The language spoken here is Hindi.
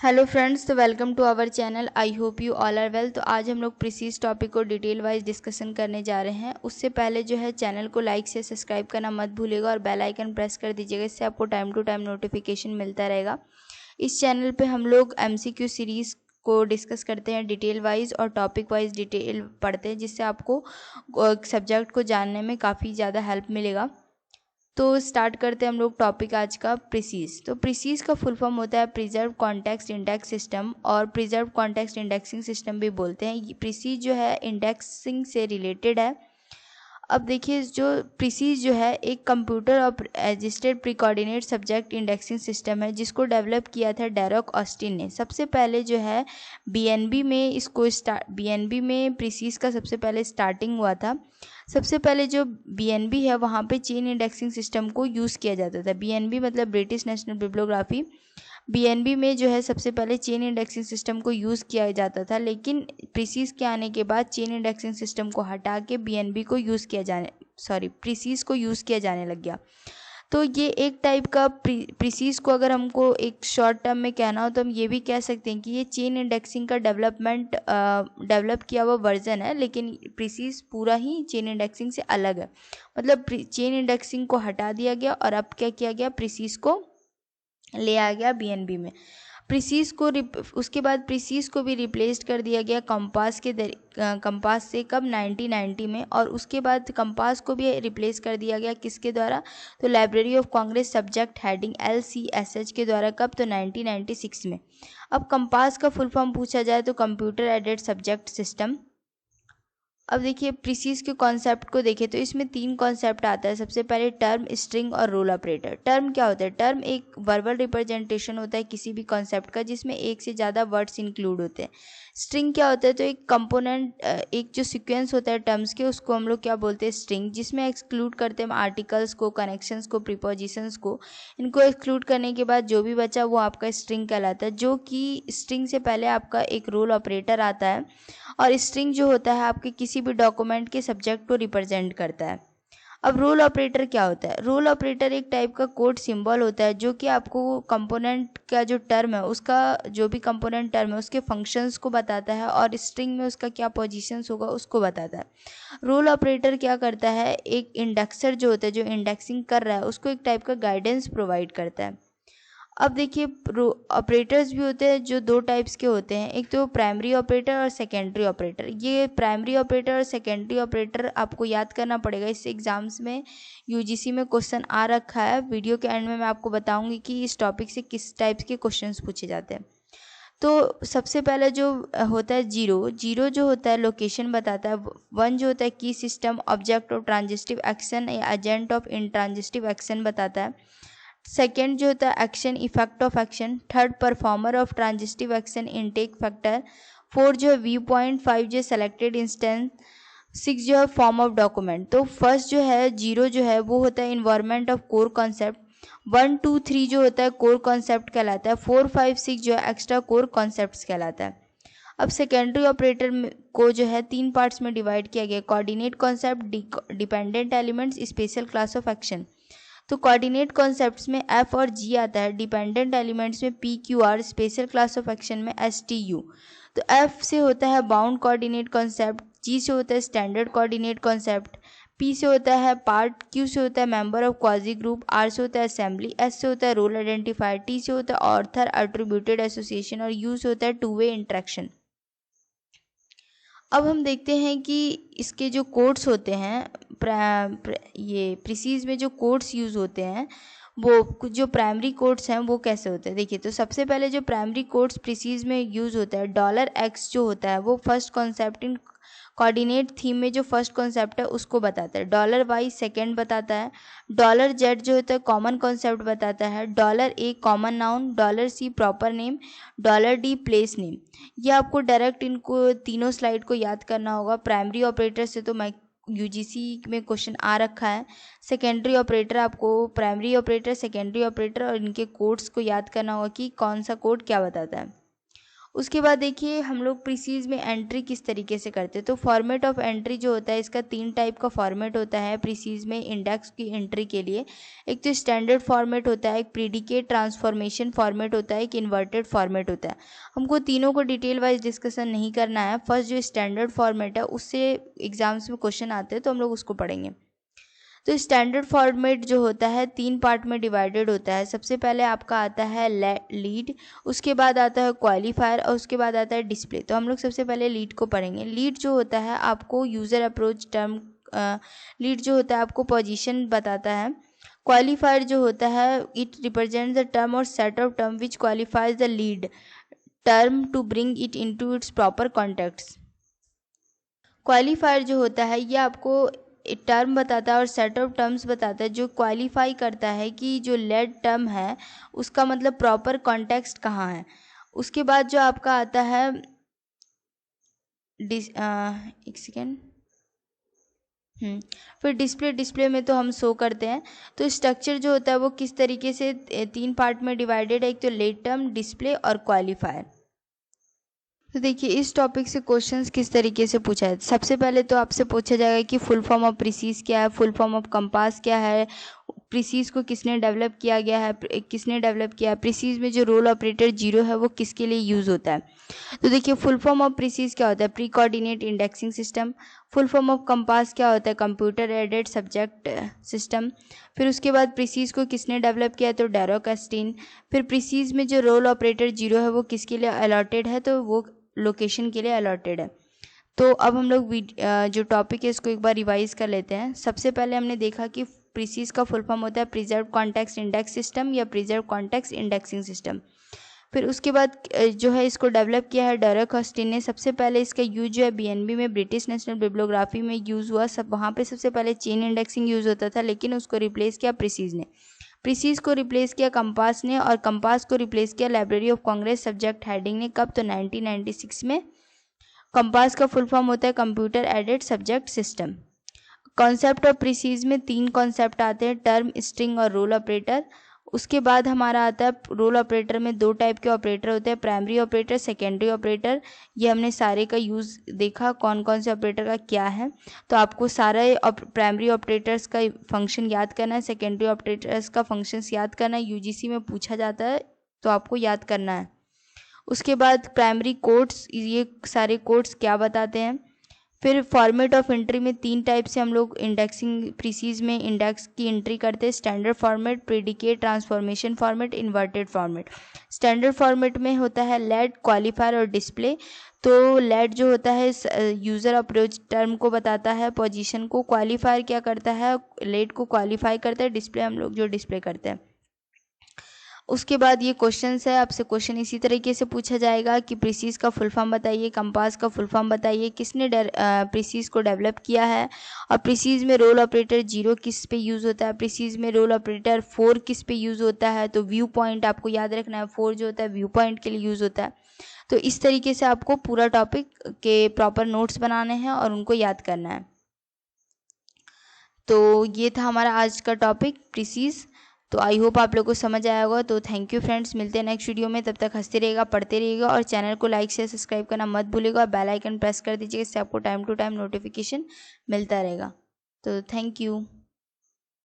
हेलो फ्रेंड्स, तो welcome to our channel. I hope you all are well. तो आज हम लोग प्रीसीज टॉपिक को डिटेल वाइज डिस्कशन करने जा रहे हैं। उससे पहले जो है चैनल को लाइक से सब्सक्राइब करना मत भूलिएगा और बेल आइकन प्रेस कर दीजिएगा, इससे आपको टाइम टू टाइम नोटिफिकेशन मिलता रहेगा। इस चैनल पे हम लोग MCQ सीरीज़ को डिस्कस करते हैं डिटेल वाइज और टॉपिक वाइज डिटेल पढ़ते हैं, जिससे आपको सब्जेक्ट को जानने में काफ़ी ज़्यादा हेल्प मिलेगा। तो स्टार्ट करते हैं हम लोग टॉपिक आज का प्रीसीज। तो प्रीसीज का फुल फॉर्म होता है प्रिजर्व कॉन्टेक्स्ट इंडेक्स सिस्टम, और प्रिजर्व कॉन्टेक्स्ट इंडेक्सिंग सिस्टम भी बोलते हैं। प्रीसीज जो है इंडेक्सिंग से रिलेटेड है। अब देखिए, जो प्रीसीज जो है एक कंप्यूटर और registered pre coordinate subject indexing system है, जिसको डेवलप किया था डेरेक ऑस्टिन ने। सबसे पहले जो है बीएनबी में इसको बीएनबी में प्रीसीज का सबसे पहले स्टार्टिंग हुआ था। सबसे पहले जो बीएनबी है वहाँ पे चेन इंडेक्सिंग सिस्टम को यूज़ किया जाता था। बीएनबी मतलब ब्रिटिश नेशनल बिब्लियोग्राफी। बीएनबी में जो है सबसे पहले चेन इंडेक्सिंग सिस्टम को यूज़ किया जाता था, लेकिन प्रीसीज के आने के बाद चेन इंडेक्सिंग सिस्टम को हटा के बीएनबी को यूज़ किया जाने प्रीसीज को यूज़ किया जाने लग गया। तो ये एक टाइप का प्रीसीज को अगर हमको एक शॉर्ट टर्म में कहना हो तो हम ये भी कह सकते हैं कि ये चेन इंडेक्सिंग का डेवलप किया हुआ वर्जन है, लेकिन प्रीसीज पूरा ही चेन इंडेक्सिंग से अलग है। मतलब चेन इंडेक्सिंग को हटा दिया गया और अब क्या किया गया, प्रीसीज को ले आ गया बीएनबी में। प्रीसीज को उसके बाद प्रीसीज को भी रिप्लेस कर दिया गया कंपास से, कब 1990 में। और उसके बाद कंपास को भी रिप्लेस कर दिया गया किसके द्वारा, तो library of Congress subject heading LCSH के द्वारा। कब, तो 1996 में। अब कंपास का फुल फॉर्म पूछा जाए तो कंप्यूटर एडेड सब्जेक्ट सिस्टम। अब देखिए प्रीसीज के कॉन्सेप्ट को देखें तो इसमें 3 कॉन्सेप्ट आता है। सबसे पहले टर्म, स्ट्रिंग और रोल ऑपरेटर। टर्म क्या होता है? टर्म एक वर्बल रिप्रेजेंटेशन होता है किसी भी कॉन्सेप्ट का, जिसमें एक से ज़्यादा वर्ड्स इंक्लूड होते हैं। स्ट्रिंग क्या होता है? तो एक कंपोनेंट, एक जो सीक्वेंस होता है टर्म्स के, उसको हम लोग क्या बोलते हैं, स्ट्रिंग, जिसमें एक्सक्लूड करते हैं आर्टिकल्स को, कनेक्शंस को, प्रीपोजिशंस को। इनको एक्सक्लूड करने के बाद जो भी बचा वो आपका स्ट्रिंग कहलाता है। जो कि स्ट्रिंग से पहले आपका एक रोल ऑपरेटर आता है, और स्ट्रिंग जो होता है आपके किसी भी डॉक्यूमेंट के सब्जेक्ट को रिप्रेजेंट करता है। अब रोल ऑपरेटर क्या होता है? रोल ऑपरेटर एक टाइप का कोड सिंबल होता है, जो कि आपको कंपोनेंट का जो टर्म है, उसका जो भी कंपोनेंट टर्म है उसके फंक्शंस को बताता है, और स्ट्रिंग में उसका क्या पोजीशंस होगा उसको बताता है। रोल ऑपरेटर क्या करता है, एक इंडेक्सर जो होता है, जो इंडेक्सिंग कर रहा है, उसको एक टाइप का गाइडेंस प्रोवाइड करता है। अब देखिए ऑपरेटर्स भी होते हैं जो 2 टाइप्स के होते हैं, एक तो प्राइमरी ऑपरेटर और सेकेंडरी ऑपरेटर। ये प्राइमरी ऑपरेटर और सेकेंडरी ऑपरेटर आपको याद करना पड़ेगा। इस एग्जाम्स में यूजीसी में क्वेश्चन आ रखा है। वीडियो के एंड में मैं आपको बताऊंगी कि इस टॉपिक से किस टाइप्स के क्वेश्चंस पूछे जाते हैं। तो सबसे पहले जो होता है जीरो। जीरो जो होता है लोकेशन बताता है। 1 जो होता है की system, object of transitive action या एजेंट ऑफ इंट्रांजिस्टिव एक्शन बताता है। सेकेंड जो होता है action, effect of action. Third performer of transitive action, intake factor. 4 जो है व्यू पॉइंट। 5 जो है सेलेक्टेड इंस्टेंस। 6 जो है फॉर्म ऑफ डॉक्यूमेंट। तो फर्स्ट जो है जीरो जो है वो होता है इन्वायरमेंट ऑफ कोर कॉन्सेप्ट। 1, 2, 3 जो होता है कोर कॉन्सेप्ट कहलाता है। 4, 5, 6 जो है एक्स्ट्रा कोर कॉन्सेप्ट कहलाता है। अब सेकेंडरी ऑपरेटर को जो है 3 पार्ट्स में डिवाइड किया गया। Coordinate concept, dependent elements, special class of action. तो कोऑर्डिनेट कॉन्सेप्ट्स में F और G आता है, डिपेंडेंट एलिमेंट्स में PQR, special class of action में STU। तो F से होता है बाउंड कोऑर्डिनेट कॉन्सेप्ट, G से होता है स्टैंडर्ड कोऑर्डिनेट कॉन्सेप्ट, P से होता है पार्ट, Q से होता है member of quasi group, R से होता है असेंबली, S से होता है रोल आइडेंटिफायर, T से होता है ऑर्थर एट्रीब्यूटेड एसोसिएशन, और U से होता है टू वे इंटरेक्शन। अब हम देखते हैं कि इसके जो कोड्स होते हैं, ये प्रीसीज में जो कोड्स यूज़ होते हैं, वो जो प्राइमरी कोड्स हैं वो कैसे होते हैं। देखिए, तो सबसे पहले जो प्राइमरी कोड्स प्रीसीज में यूज़ होता है, $X जो होता है वो first concept in coordinate theme में जो फर्स्ट कॉन्सेप्ट है उसको बताता है। $Y सेकेंड बताता है। $Z जो होता है कॉमन कॉन्सेप्ट बताता है। $A common noun. $C proper name. $D place name. ये आपको डायरेक्ट इनको तीनों स्लाइड को याद करना होगा। प्राइमरी ऑपरेटर से तो मैं यूजीसी में क्वेश्चन आ रखा है। सेकेंडरी ऑपरेटर, आपको प्राइमरी ऑपरेटर, सेकेंडरी ऑपरेटर और इनके कोड्स को याद करना होगा कि कौन सा कोड क्या बताता है। उसके बाद देखिए हम लोग प्रीसीज में एंट्री किस तरीके से करते हैं। तो फॉर्मेट ऑफ एंट्री जो होता है इसका 3 टाइप का फॉर्मेट होता है प्रीसीज में इंडेक्स की एंट्री के लिए। एक तो स्टैंडर्ड फॉर्मेट होता है, एक प्रीडिकेट ट्रांसफॉर्मेशन फॉर्मेट होता है, एक इन्वर्टेड फॉर्मेट होता है। हमको तीनों को डिटेल वाइज डिस्कशन नहीं करना है। फर्स्ट जो स्टैंडर्ड फॉर्मेट है उससे एग्जाम्स में क्वेश्चन आते हैं तो हम लोग उसको पढ़ेंगे। तो स्टैंडर्ड फॉर्मेट जो होता है 3 पार्ट में डिवाइडेड होता है। सबसे पहले आपका आता है लीड, उसके बाद आता है क्वालिफायर और उसके बाद आता है डिस्प्ले। तो हम लोग सबसे पहले लीड को पढ़ेंगे। लीड जो होता है आपको यूज़र अप्रोच टर्म, लीड जो होता है आपको पोजीशन बताता है। क्वालिफायर जो होता है इट रिप्रेजेंट्स द टर्म और set of term which qualifies the lead term to bring it into its proper context. Qualifier जो होता है ये आपको टर्म बताता है और सेट ऑफ टर्म्स बताता है जो क्वालिफाई करता है कि जो लेड टर्म है उसका मतलब प्रॉपर कॉन्टेक्स्ट कहाँ है। उसके बाद जो आपका आता है एक सेकेंड, फिर डिस्प्ले में तो हम शो करते हैं। तो स्ट्रक्चर जो होता है वो किस तरीके से 3 पार्ट में डिवाइडेड है, एक तो लेड टर्म, डिस्प्ले और क्वालिफायर। तो देखिए इस टॉपिक से क्वेश्चंस किस तरीके से पूछा है। सबसे पहले तो आपसे पूछा जाएगा कि फुल फॉर्म ऑफ प्रीसीज क्या है, फुल फॉर्म ऑफ कंपास क्या है, प्रीसीज को किसने डेवलप किया गया है, किसने डेवलप किया है, प्रीसीज में जो रोल ऑपरेटर 0 है वो किसके लिए यूज़ होता है। तो देखिए फुल फॉर्म ऑफ प्रीसीज क्या होता है, pre coordinate indexing system. Full form of compass क्या होता है, कंप्यूटर एडेड सब्जेक्ट सिस्टम। फिर उसके बाद प्रीसीज को किसने डेवलप किया है, तो डेरोक अस्टीन। फिर प्रीसीज में जो रोल ऑपरेटर 0 है वो किसके लिए अलॉटेड है, तो वो लोकेशन के लिए अलॉटेड है। तो अब हम लोग जो टॉपिक है इसको एक बार रिवाइज कर लेते हैं। सबसे पहले हमने देखा कि प्रीसीज का फुल फॉर्म होता है प्रिजर्व कॉन्टेक्स्ट इंडेक्स सिस्टम या प्रिजर्व कॉन्टेक्स्ट इंडेक्सिंग सिस्टम। फिर उसके बाद जो है इसको डेवलप किया है डेरेक ऑस्टिन ने। सबसे पहले इसका यूज जो है बीएनबी में, ब्रिटिश नेशनल बिब्लियोग्राफी में यूज़ हुआ। सब वहाँ पे सबसे पहले चेन इंडेक्सिंग यूज़ होता था, लेकिन उसको रिप्लेस किया प्रीसीज ने। प्रीसीज को रिप्लेस किया कंपास ने, और कंपास को रिप्लेस किया library of Congress subject heading ने। कब, तो 1996 में। कंपास का फुल फॉर्म होता है computer aided subject system. Concept of precise में 3 कॉन्सेप्ट आते हैं, टर्म, स्ट्रिंग और रोल ऑपरेटर। उसके बाद हमारा आता है रोल ऑपरेटर में 2 टाइप के ऑपरेटर होते हैं, प्राइमरी ऑपरेटर, सेकेंडरी ऑपरेटर। ये हमने सारे का यूज़ देखा कौन कौन से ऑपरेटर का क्या है। तो आपको सारे प्राइमरी ऑपरेटर्स का फंक्शन याद करना है, सेकेंडरी ऑपरेटर्स का फंक्शंस याद करना है। यूजीसी में पूछा जाता है तो आपको याद करना है। उसके बाद प्राइमरी कोड्स, ये सारे कोड्स क्या बताते हैं। फिर फॉर्मेट ऑफ एंट्री में 3 टाइप से हम लोग इंडेक्सिंग प्रीसीज में इंडेक्स की एंट्री करते हैं, standard format, predicate transformation format, inverted format. Standard format में होता है लेड, क्वालिफायर और डिस्प्ले। तो लेड जो होता है यूज़र अप्रोच टर्म को बताता है, पोजीशन को। क्वालिफायर क्या करता है, लेड को क्वालिफाई करता है। डिस्प्ले हम लोग जो डिस्प्ले करते हैं। उसके बाद ये क्वेश्चन है, आपसे क्वेश्चन इसी तरीके से पूछा जाएगा कि प्रीसीज का फुल फॉर्म बताइए, कंपास का फुल फॉर्म बताइए, किसने प्रीसीज को डेवलप किया है, और प्रीसीज में रोल ऑपरेटर 0 किस पे यूज़ होता है, प्रीसीज में रोल ऑपरेटर 4 किस पे यूज़ होता है। तो व्यू पॉइंट आपको याद रखना है, 4 जो होता है व्यू पॉइंट के लिए यूज़ होता है। तो इस तरीके से आपको पूरा टॉपिक के प्रॉपर नोट्स बनाने हैं और उनको याद करना है। तो ये था हमारा आज का टॉपिक प्रीसीज। तो आई होप आप लोग को समझ आया होगा। तो थैंक यू फ्रेंड्स, मिलते हैं नेक्स्ट वीडियो में। तब तक हंसते रहिएगा, पढ़ते रहिएगा और चैनल को लाइक शेयर सब्सक्राइब करना मत भूलिएगा और बेल आइकन प्रेस कर दीजिएगा, इससे आपको टाइम टू टाइम नोटिफिकेशन मिलता रहेगा। तो थैंक यू।